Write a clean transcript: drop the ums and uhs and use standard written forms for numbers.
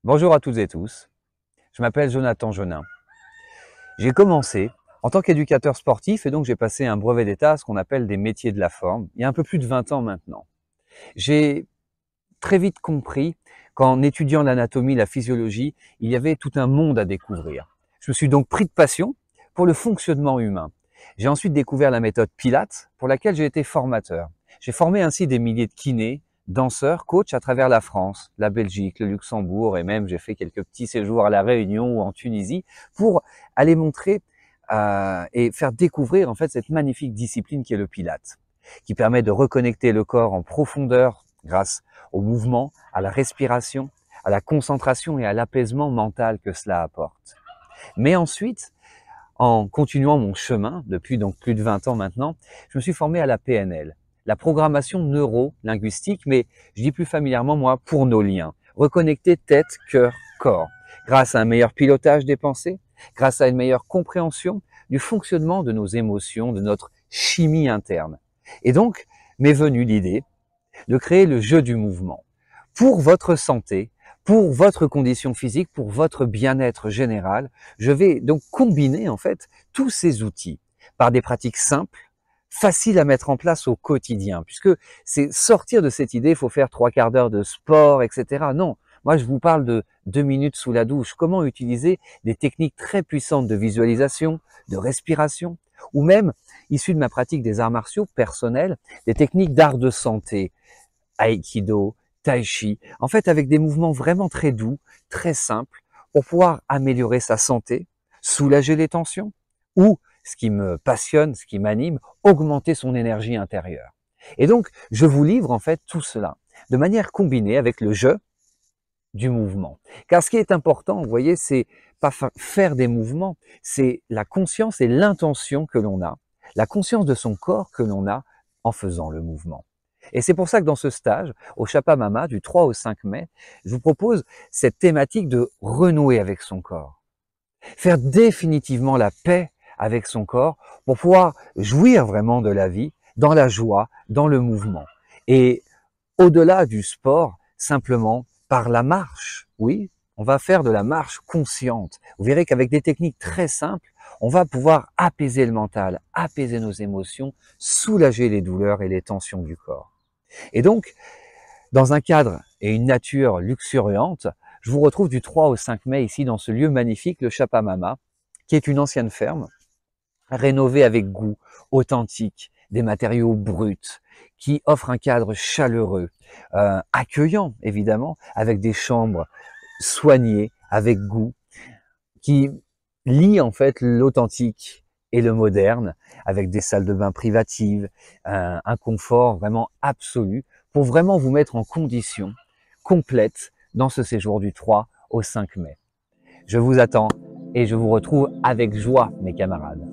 Bonjour à toutes et tous, je m'appelle Jonathan Genin. J'ai commencé en tant qu'éducateur sportif et donc j'ai passé un brevet d'État à ce qu'on appelle des métiers de la forme, il y a un peu plus de 20 ans maintenant. J'ai très vite compris qu'en étudiant l'anatomie, la physiologie, il y avait tout un monde à découvrir. Je me suis donc pris de passion pour le fonctionnement humain. J'ai ensuite découvert la méthode Pilates pour laquelle j'ai été formateur. J'ai formé ainsi des milliers de kinés, danseurs, coachs à travers la France, la Belgique, le Luxembourg et même j'ai fait quelques petits séjours à La Réunion ou en Tunisie pour aller montrer et faire découvrir en fait cette magnifique discipline qui est le Pilates, qui permet de reconnecter le corps en profondeur grâce au mouvement, à la respiration, à la concentration et à l'apaisement mental que cela apporte. Mais ensuite, en continuant mon chemin, depuis donc plus de 20 ans maintenant, je me suis formé à la PNL, la programmation neuro-linguistique, mais je dis plus familièrement, moi, pour nos liens. Reconnecter tête, cœur, corps, grâce à un meilleur pilotage des pensées, grâce à une meilleure compréhension du fonctionnement de nos émotions, de notre chimie interne. Et donc, m'est venue l'idée de créer le jeu du mouvement pour votre santé, pour votre condition physique, pour votre bien-être général. Je vais donc combiner en fait tous ces outils par des pratiques simples, faciles à mettre en place au quotidien, puisque c'est sortir de cette idée, il faut faire 3/4 d'heure de sport, etc. Non, moi je vous parle de 2 minutes sous la douche, comment utiliser des techniques très puissantes de visualisation, de respiration, ou même, issues de ma pratique des arts martiaux personnels, des techniques d'art de santé, Aïkido, Tai Chi, en fait avec des mouvements vraiment très doux, très simples, pour pouvoir améliorer sa santé, soulager les tensions, ou, ce qui me passionne, ce qui m'anime, augmenter son énergie intérieure. Et donc, je vous livre en fait tout cela, de manière combinée avec le jeu du mouvement. Car ce qui est important, vous voyez, c'est pas faire des mouvements, c'est la conscience et l'intention que l'on a, la conscience de son corps que l'on a en faisant le mouvement. Et c'est pour ça que dans ce stage, au Chapamama, du 3 au 5 mai, je vous propose cette thématique de renouer avec son corps. Faire définitivement la paix avec son corps pour pouvoir jouir vraiment de la vie, dans la joie, dans le mouvement. Et au-delà du sport, simplement par la marche, oui, on va faire de la marche consciente. Vous verrez qu'avec des techniques très simples, on va pouvoir apaiser le mental, apaiser nos émotions, soulager les douleurs et les tensions du corps. Et donc, dans un cadre et une nature luxuriante, je vous retrouve du 3 au 5 mai ici dans ce lieu magnifique, le Chapamama, qui est une ancienne ferme, rénovée avec goût, authentique, des matériaux bruts, qui offre un cadre chaleureux, accueillant évidemment, avec des chambres soignées, avec goût, qui lie en fait l'authentique et le moderne, avec des salles de bain privatives, un confort vraiment absolu, pour vraiment vous mettre en condition complète dans ce séjour du 3 au 5 mai. Je vous attends et je vous retrouve avec joie, mes camarades.